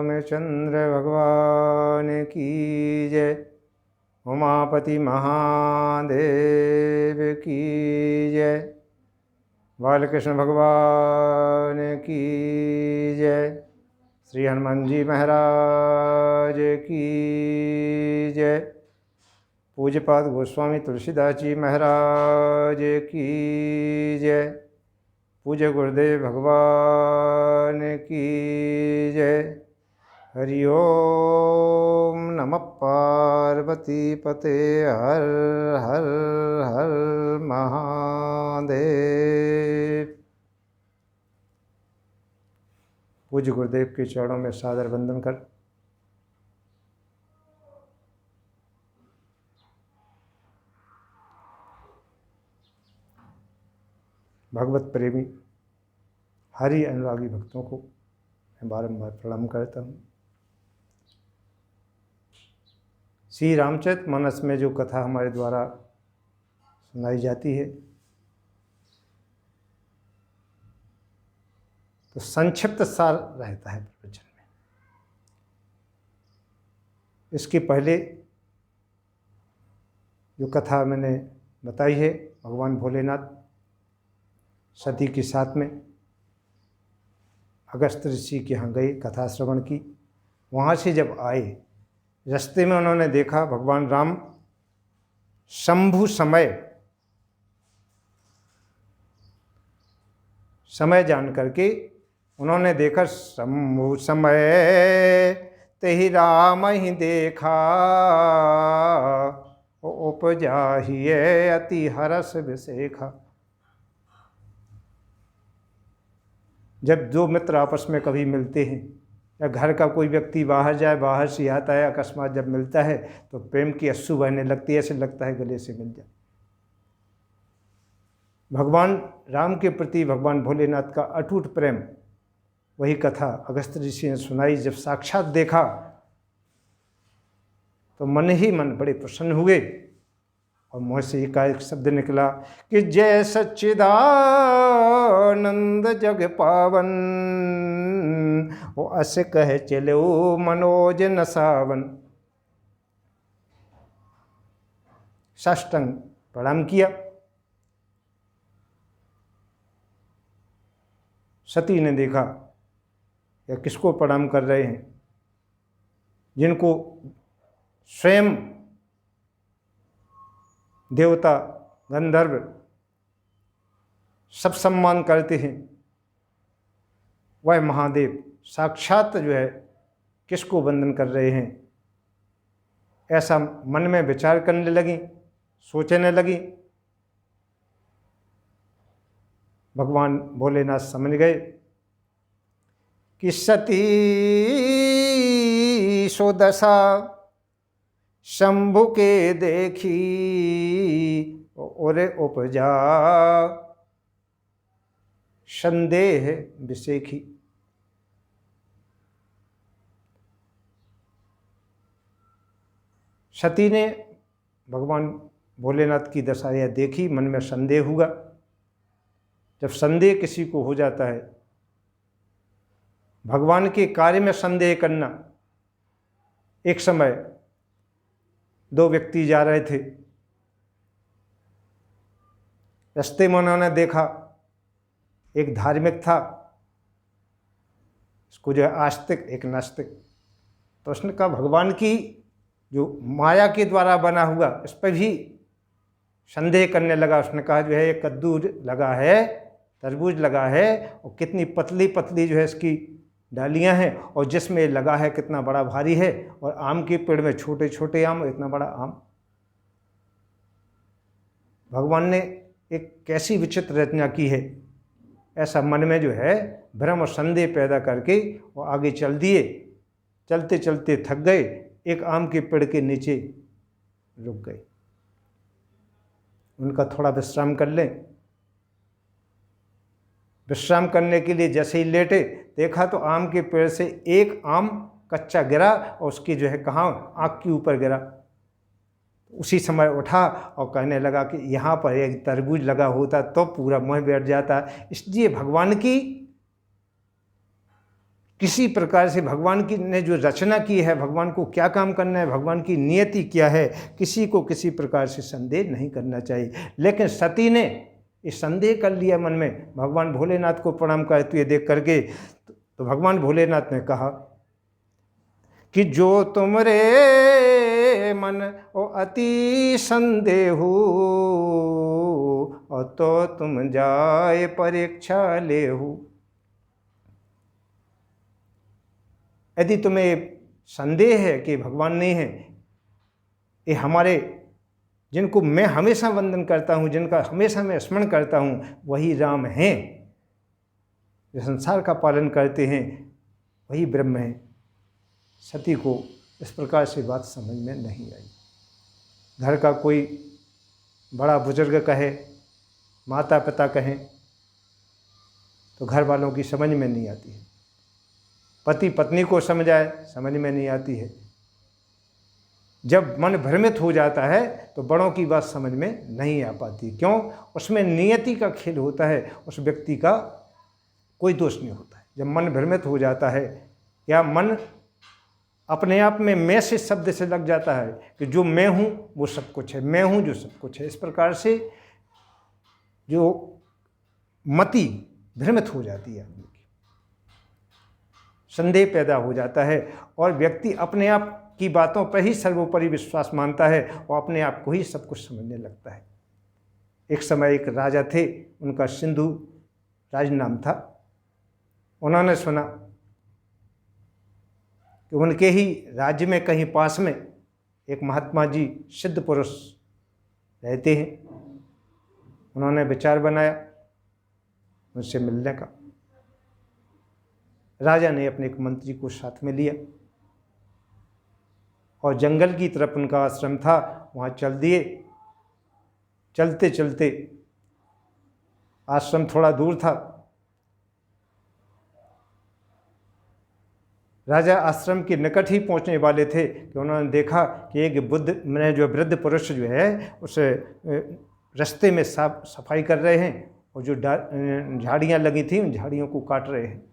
रामचंद्र भगवान की जय। उमापति महादेव की जय। बालकृष्ण भगवान की जय। श्री हनुमान जी महाराज की जय। पूज्यपाद गोस्वामी तुलसीदास जी महाराज की जय। पूज्य गुरुदेव भगवान की जय। हरि ओम नमः पार्वती पते हर हर हर महादेव। पूज्य गुरुदेव के चरणों में सादर वंदन कर भगवत प्रेमी हरि अनुरागी भक्तों को मैं बारंबार प्रणाम करता हूँ। श्री रामचरितमानस में जो कथा हमारे द्वारा सुनाई जाती है तो संक्षिप्त सार रहता है प्रवचन में। इसके पहले जो कथा मैंने बताई है, भगवान भोलेनाथ सती के साथ में अगस्त ऋषि के यहाँ गए कथा श्रवण की। वहाँ से जब आए, रास्ते में उन्होंने देखा भगवान राम शंभु समय जान करके उन्होंने देखा शंभु समय तेहि राम ही देखा उपजा ही अति हरस विशेखा। जब दो मित्र आपस में कभी मिलते हैं या घर का कोई व्यक्ति बाहर जाए, बाहर से आता है, अकस्मात जब मिलता है तो प्रेम की अश्रु बहने लगती है, ऐसे लगता है गले से मिल जाए। भगवान राम के प्रति भगवान भोलेनाथ का अटूट प्रेम, वही कथा अगस्त ऋषि ने सुनाई। जब साक्षात देखा तो मन ही मन बड़े प्रसन्न हुए और मुँह से एक शब्द निकला कि जय सच्चिदानंद जग पावन, वो अस कह चले ओ मनोज न सावन। साष्टांग प्रणाम किया। सती ने देखा या किसको प्रणाम कर रहे हैं, जिनको स्वयं देवता गंधर्व सब सम्मान करते हैं, वह महादेव साक्षात जो है किसको वंदन कर रहे हैं। ऐसा मन में विचार करने लगी, सोचने लगी। भगवान भोलेनाथ समझ गए कि सती सो दशा शंभु के देखी और उपजा संदेह विशेखी। सती ने भगवान भोलेनाथ की दशा यह देखी, मन में संदेह हुआ। जब संदेह किसी को हो जाता है, भगवान के कार्य में संदेह करना। एक समय दो व्यक्ति जा रहे थे, रास्ते में उन्होंने देखा एक धार्मिक था, इसको जो है आस्तिक, एक नास्तिक। तो उसने कहा भगवान की जो माया के द्वारा बना हुआ, इस पर भी संदेह करने लगा। उसने कहा जो है ये कद्दू लगा है, तरबूज लगा है, और कितनी पतली पतली जो है इसकी डालियां हैं, और जिसमें लगा है कितना बड़ा भारी है, और आम के पेड़ में छोटे छोटे आम, इतना बड़ा आम। भगवान ने एक कैसी विचित्र रचना की है। ऐसा मन में जो है भ्रम और संदेह पैदा करके वो आगे चल दिए। चलते चलते थक गए, एक आम के पेड़ के नीचे रुक गए। उनका थोड़ा विश्राम कर लें। विश्राम करने के लिए जैसे ही लेटे, देखा तो आम के पेड़ से एक आम कच्चा गिरा और उसकी जो है कहाँ आँख के ऊपर गिरा। उसी समय उठा और कहने लगा कि यहाँ पर एक तरबूज लगा होता तो पूरा मुँह बैठ जाता। इसलिए भगवान की किसी प्रकार से भगवान की ने जो रचना की है, भगवान को क्या काम करना है, भगवान की नियति क्या है, किसी को किसी प्रकार से संदेह नहीं करना चाहिए। लेकिन सती ने ये संदेह कर लिया मन में, भगवान भोलेनाथ को प्रणाम करते हुए देख करके, तो भगवान भोलेनाथ ने कहा कि जो तुमरे मन ओ अति संदेहु, और तो तुम जाए परीक्षा लेहु। यदि तुम्हें संदेह है कि भगवान नहीं है, ये हमारे जिनको मैं हमेशा वंदन करता हूँ, जिनका हमेशा मैं स्मरण करता हूँ, वही राम हैं, जो संसार का पालन करते हैं, वही ब्रह्म हैं। सती को इस प्रकार से बात समझ में नहीं आई। घर का कोई बड़ा बुजुर्ग कहे, माता पिता कहें, तो घर वालों की समझ में नहीं आती है। पति पत्नी को समझाए, समझ में नहीं आती है। जब मन भ्रमित हो जाता है तो बड़ों की बात समझ में नहीं आ पाती। क्यों? उसमें नियति का खेल होता है, उस व्यक्ति का कोई दोष नहीं होता है। जब मन भ्रमित हो जाता है या मन अपने आप में मैं से शब्द से लग जाता है कि जो मैं हूँ वो सब कुछ है, मैं हूँ जो सब कुछ है, इस प्रकार से जो मति भ्रमित हो जाती है, संदेह पैदा हो जाता है और व्यक्ति अपने आप की बातों पर ही सर्वोपरि विश्वास मानता है और अपने आप को ही सब कुछ समझने लगता है। एक समय एक राजा थे, उनका सिंधु राज नाम था। उन्होंने सुना कि उनके ही राज्य में कहीं पास में एक महात्मा जी सिद्ध पुरुष रहते हैं। उन्होंने विचार बनाया उनसे मिलने का। राजा ने अपने एक मंत्री को साथ में लिया और जंगल की तरफ उनका आश्रम था, वहाँ चल दिए। चलते चलते आश्रम थोड़ा दूर था। राजा आश्रम के निकट ही पहुँचने वाले थे कि उन्होंने देखा कि एक वृद्ध पुरुष जो है उस रास्ते में सफाई कर रहे हैं और जो झाड़ियाँ लगी थी उन झाड़ियों को काट रहे हैं।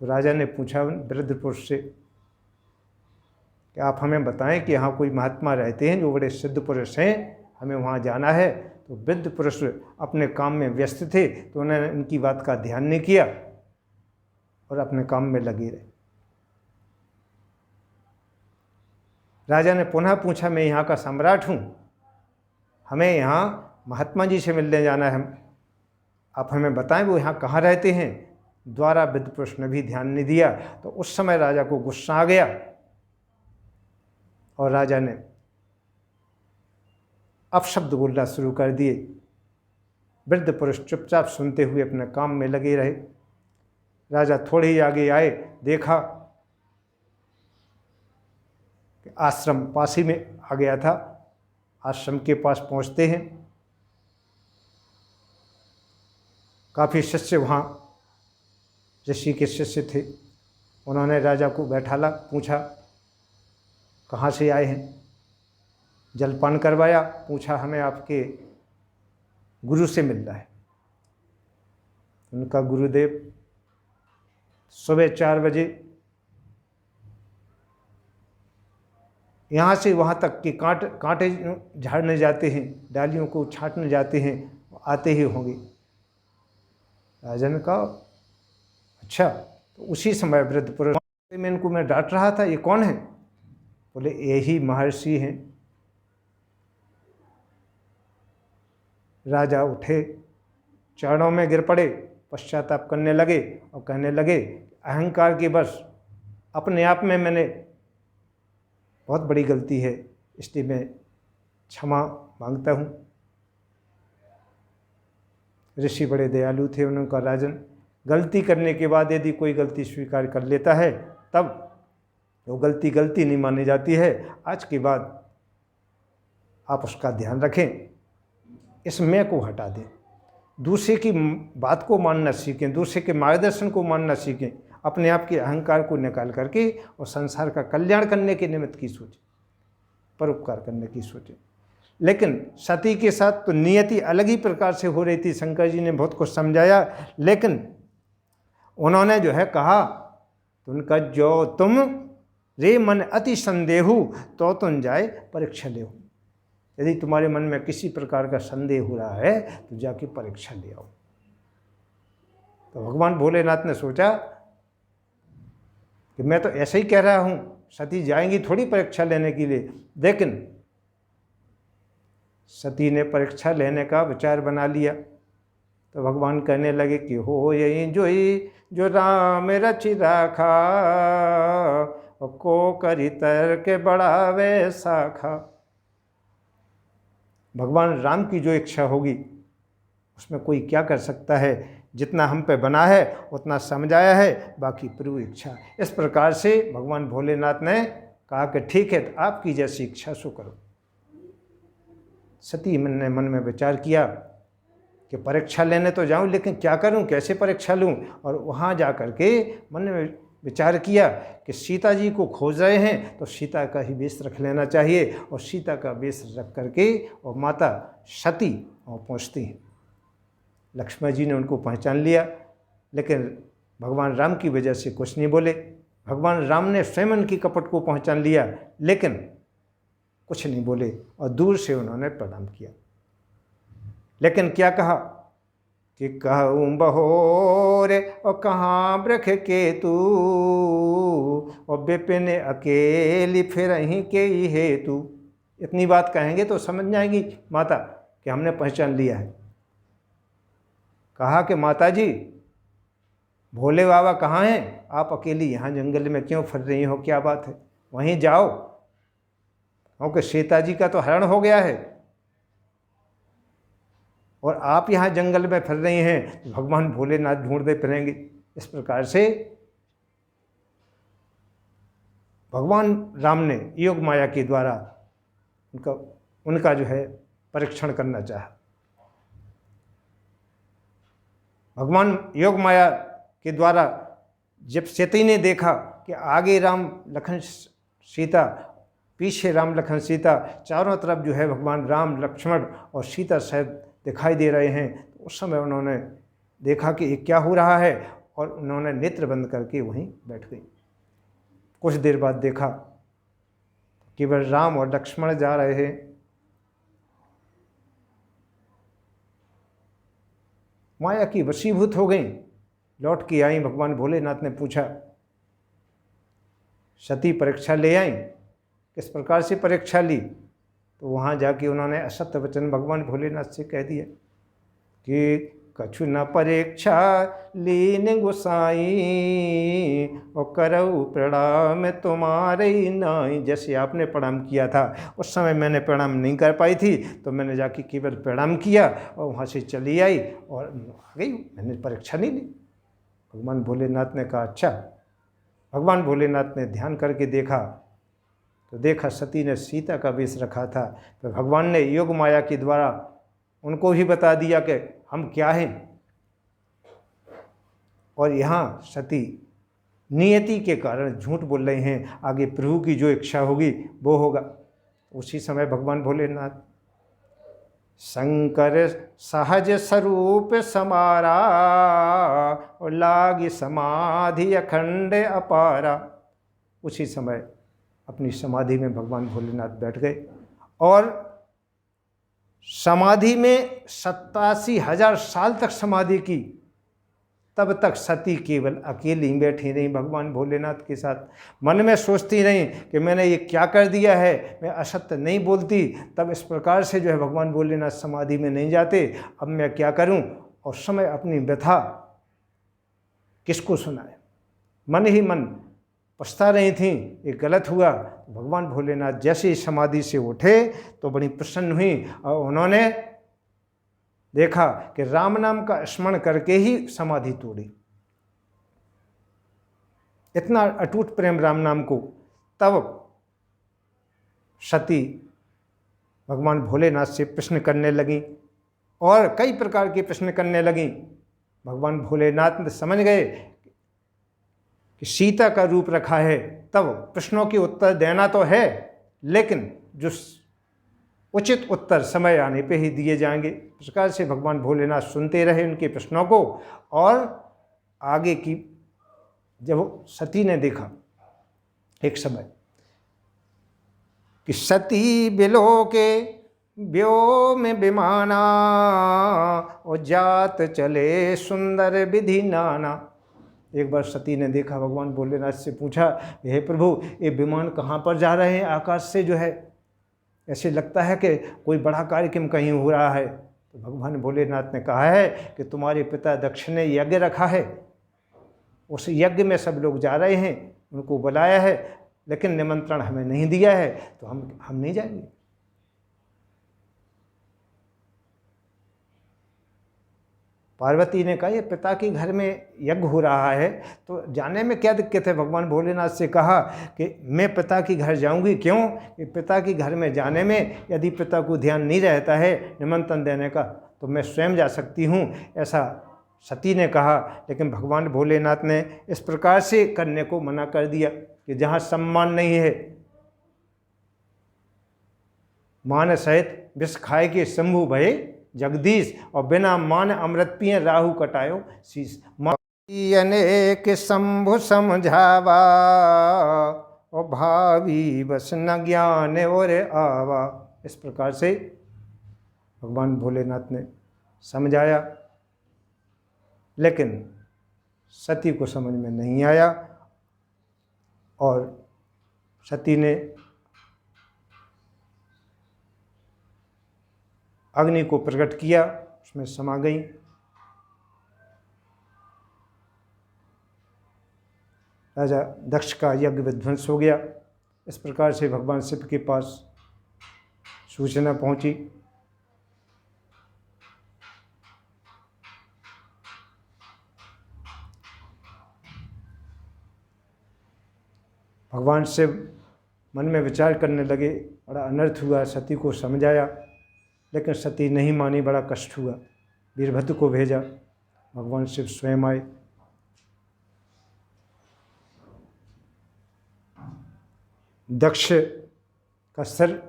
तो राजा ने पूछा वृद्ध पुरुष से कि आप हमें बताएं कि यहाँ कोई महात्मा रहते हैं जो बड़े सिद्ध पुरुष हैं, हमें वहाँ जाना है। तो वृद्ध पुरुष अपने काम में व्यस्त थे तो उन्होंने उनकी बात का ध्यान नहीं किया और अपने काम में लगे रहे। राजा ने पुनः पूछा, मैं यहाँ का सम्राट हूँ, हमें यहाँ महात्मा जी से मिलने जाना है, आप हमें बताएं वो यहाँ कहाँ रहते हैं। द्वारा वृद्ध पुरुष ने भी ध्यान नहीं दिया। तो उस समय राजा को गुस्सा आ गया और राजा ने अपशब्द बोलना शुरू कर दिए। वृद्ध पुरुष चुपचाप सुनते हुए अपने काम में लगे रहे। राजा थोड़े ही आगे आए, देखा कि आश्रम पास ही में आ गया था। आश्रम के पास पहुंचते हैं, काफ़ी शिष्य वहाँ ऋषि के शिष्य थे। उन्होंने राजा को बैठाला, पूछा कहाँ से आए हैं, जलपान करवाया, पूछा हमें आपके गुरु से मिलना है। उनका गुरुदेव सुबह 4 बजे यहाँ से वहाँ तक कि कांटे झाड़ने जाते हैं, डालियों को छांटने जाते हैं, आते ही होंगे। राजा ने कहा अच्छा। तो उसी समय वृद्ध पुरुष में इनको मैं डांट रहा था, ये कौन है? बोले यही महर्षि हैं। राजा उठे, चरणों में गिर पड़े, पश्चाताप करने लगे और कहने लगे अहंकार के बस अपने आप में मैंने बहुत बड़ी गलती है, इसलिए मैं क्षमा मांगता हूँ। ऋषि बड़े दयालु थे। उन्होंने कहा राजन, गलती करने के बाद यदि कोई गलती स्वीकार कर लेता है तब वो गलती नहीं मानी जाती है। आज के बाद आप उसका ध्यान रखें, इस मैं को हटा दें, दूसरे की बात को मानना सीखें, दूसरे के मार्गदर्शन को मानना सीखें, अपने आप के अहंकार को निकाल करके और संसार का कल्याण करने के निमित्त की सोचें, परोपकार करने की सोचें। लेकिन सती के साथ तो नियति अलग ही प्रकार से हो रही थी। शंकर जी ने बहुत कुछ समझाया, लेकिन उन्होंने जो है कहा तो उनका जो तुम रे मन अति संदेहु तो तुम जाए परीक्षा ले। यदि तुम्हारे मन में किसी प्रकार का संदेह हो रहा है तो जाके परीक्षा ले आओ। तो भगवान भोलेनाथ ने सोचा कि मैं तो ऐसे ही कह रहा हूँ, सती जाएंगी थोड़ी परीक्षा लेने के लिए। लेकिन सती ने परीक्षा लेने का विचार बना लिया। तो भगवान कहने लगे कि हो यही जो राम रचि राखा, को करी तर्क बढ़ावे शाखा। भगवान राम की जो इच्छा होगी उसमें कोई क्या कर सकता है। जितना हम पे बना है उतना समझाया है, बाकी प्रभु इच्छा। इस प्रकार से भगवान भोलेनाथ ने कहा कि ठीक है, तो आपकी जैसी इच्छा सो करो। सती ने मन में विचार किया कि परीक्षा लेने तो जाऊं, लेकिन क्या करूं, कैसे परीक्षा लूं। और वहां जा कर के मन में विचार किया कि सीता जी को खोज रहे हैं तो सीता का ही वेश रख लेना चाहिए। और सीता का वेश रख करके और माता सती वहाँ पहुँचती हैं। लक्ष्मण जी ने उनको पहचान लिया, लेकिन भगवान राम की वजह से कुछ नहीं बोले। भगवान राम ने स्वयं उनकी कपट को पहचान लिया, लेकिन कुछ नहीं बोले और दूर से उन्होंने प्रणाम किया। लेकिन क्या कहा कि कहूँ बहोरे और कहाँ वृख केतु, और विपिन अकेली फिर ही के ही हेतु। इतनी बात कहेंगे तो समझ जाएंगी माता कि हमने पहचान लिया है। कहा कि माता जी, भोले बाबा कहाँ हैं? आप अकेली यहाँ जंगल में क्यों फिर रही हो? क्या बात है? वहीं जाओ, क्योंकि सीता जी का तो हरण हो गया है और आप यहाँ जंगल में फिर रही हैं, तो भगवान भोलेनाथ ढूंढते फिरेंगे। इस प्रकार से भगवान राम ने योग माया के द्वारा उनका जो है परीक्षण करना चाहा। भगवान योग माया के द्वारा जब सती ने देखा कि आगे राम लखन सीता, पीछे राम लखन सीता, चारों तरफ जो है भगवान राम लक्ष्मण और सीता सहित दिखाई दे रहे हैं, तो उस समय उन्होंने देखा कि ये क्या हो रहा है, और उन्होंने नेत्र बंद करके वहीं बैठ गई। कुछ देर बाद देखा केवल राम और लक्ष्मण जा रहे हैं। माया की वशीभूत हो गई, लौट के आई। भगवान भोलेनाथ ने पूछा, सती परीक्षा ले आई? किस प्रकार से परीक्षा ली? तो वहाँ जाके उन्होंने असत्य वचन भगवान भोलेनाथ से कह दिया कि कछु न परीक्षा लीन गुसाई, और करऊ प्रणाम तुम्हारे नाई। जैसे आपने प्रणाम किया था उस समय मैंने प्रणाम नहीं कर पाई थी, तो मैंने जाके केवल प्रणाम किया और वहाँ से चली आई और आ गई, मैंने परीक्षा नहीं ली। भगवान भोलेनाथ ने कहा अच्छा। भगवान भोलेनाथ ने ध्यान करके देखा तो देखा सती ने सीता का वेश रखा था। तो भगवान ने योग माया के द्वारा उनको ही बता दिया कि हम क्या हैं, और यहाँ सती नियति के कारण झूठ बोल रहे हैं, आगे प्रभु की जो इच्छा होगी वो होगा। उसी समय भगवान भोलेनाथ शंकर सहज स्वरूप समारा, और लागी समाधि अखंड अपारा। उसी समय अपनी समाधि में भगवान भोलेनाथ बैठ गए और समाधि में 87,000 साल तक समाधि की। तब तक सती केवल अकेली बैठी नहीं भगवान भोलेनाथ के साथ। मन में सोचती नहीं कि मैंने ये क्या कर दिया है, मैं असत्य नहीं बोलती। तब इस प्रकार से जो है भगवान भोलेनाथ समाधि में नहीं जाते, अब मैं क्या करूं। और समय अपनी व्यथा किसको सुनाए, मन ही मन पछता रही थी, ये गलत हुआ। भगवान भोलेनाथ जैसे ही समाधि से उठे तो बड़ी प्रसन्न हुई और उन्होंने देखा कि राम नाम का स्मरण करके ही समाधि तोड़ी। इतना अटूट प्रेम राम नाम को। तब सती भगवान भोलेनाथ से प्रश्न करने लगी और कई प्रकार के प्रश्न करने लगी। भगवान भोलेनाथ समझ गए कि सीता का रूप रखा है, तब प्रश्नों के उत्तर देना तो है, लेकिन जो उचित उत्तर समय आने पे ही दिए जाएंगे। इस प्रकार से भगवान भोलेनाथ सुनते रहे उनके प्रश्नों को और आगे की जब सती ने देखा एक समय कि सती बिलो के व्योम विमाना और जात चले सुंदर विधि नाना। एक बार सती ने देखा, भगवान भोलेनाथ से पूछा, हे प्रभु ये विमान कहाँ पर जा रहे हैं, आकाश से जो है ऐसे लगता है कि कोई बड़ा कार्यक्रम कहीं हो रहा है। तो भगवान भोलेनाथ ने कहा है कि तुम्हारे पिता दक्ष ने यज्ञ रखा है, उस यज्ञ में सब लोग जा रहे हैं, उनको बुलाया है, लेकिन निमंत्रण हमें नहीं दिया है, तो हम नहीं जाएंगे। पार्वती ने कहा ये पिता के घर में यज्ञ हो रहा है तो जाने में क्या दिक्कत है। भगवान भोलेनाथ से कहा कि मैं पिता के घर जाऊंगी, क्यों कि पिता के घर में जाने में यदि पिता को ध्यान नहीं रहता है निमंत्रण देने का तो मैं स्वयं जा सकती हूँ, ऐसा सती ने कहा। लेकिन भगवान भोलेनाथ ने इस प्रकार से करने को मना कर दिया कि जहाँ सम्मान नहीं है, मान सहित विष खाए के शंभु भये जगदीश, और बिना मान अमृत पिए राहु कटायो शीश। अनेक शंभु समझावा और भावी बस न ज्ञान और आवा। इस प्रकार से भगवान भोलेनाथ ने समझाया, लेकिन सती को समझ में नहीं आया और सती ने अग्नि को प्रकट किया, उसमें समा गई। राजा दक्ष का यज्ञ विध्वंस हो गया। इस प्रकार से भगवान शिव के पास सूचना पहुंची। भगवान शिव मन में विचार करने लगे, बड़ा अनर्थ हुआ, सती को समझाया लेकिन सती नहीं मानी, बड़ा कष्ट हुआ। वीरभद्र को भेजा, भगवान शिव स्वयं आए। दक्ष का सिर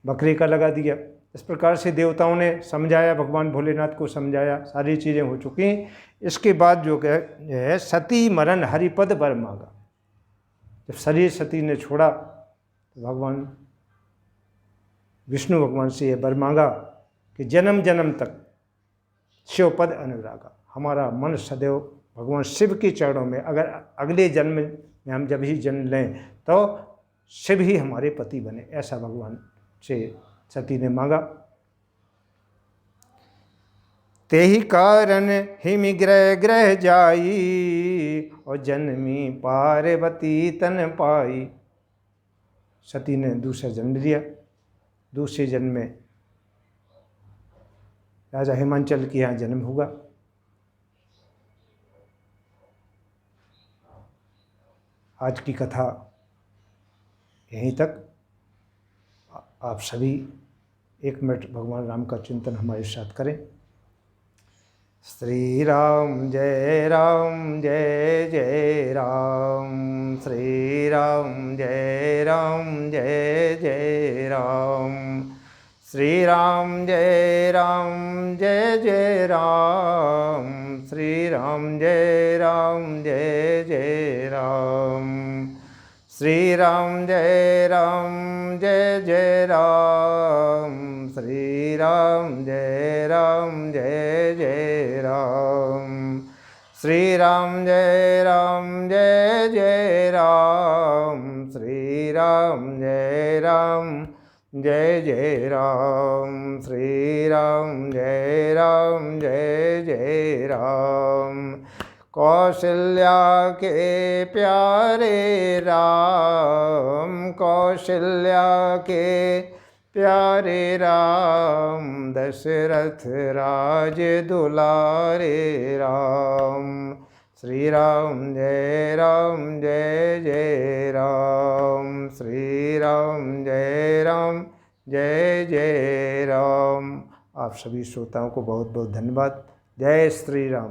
बकरी का लगा दिया। इस प्रकार से देवताओं ने समझाया, भगवान भोलेनाथ को समझाया, सारी चीज़ें हो चुकी। इसके बाद जो है सती मरण हरिपद वर मांगा। जब शरीर सती ने छोड़ा तो भगवान विष्णु भगवान से यह वर मांगा कि जन्म जन्म तक शिवपद अनुरागा, हमारा मन सदैव भगवान शिव के चरणों में, अगर अगले जन्म में हम जब ही जन्म लें तो शिव ही हमारे पति बने, ऐसा भगवान से सती ने मांगा। ते ही कारण हिमि ग्रह ग्रह जाई और जन्मी पार्वती तन पाई। सती ने दूसरा जन्म लिया। दूसरे जन्म में राजा हिमांचल के यहाँ जन्म हुआ। आज की कथा यहीं तक। आप सभी 1 मिनट भगवान राम का चिंतन हमारे साथ करें। श्री राम जय राम जय जय राम, श्री राम जय राम जय जय राम, श्री राम जय राम जय जय राम, श्री राम जय राम जय जय राम, श्री राम जय राम जय जय राम, श्री राम जय राम जय जय राम, श्री राम जय राम जय जय राम, श्री राम जय राम जय जय राम, श्री राम जय राम जय जय राम। कौशल्या के प्यारे राम, कौशल्या के प्यारे राम, दशरथ राज दुलारे राम, श्री राम जय राम जय जय राम, श्री राम जय राम जय जय राम। आप सभी श्रोताओं को बहुत बहुत धन्यवाद। जय श्री राम।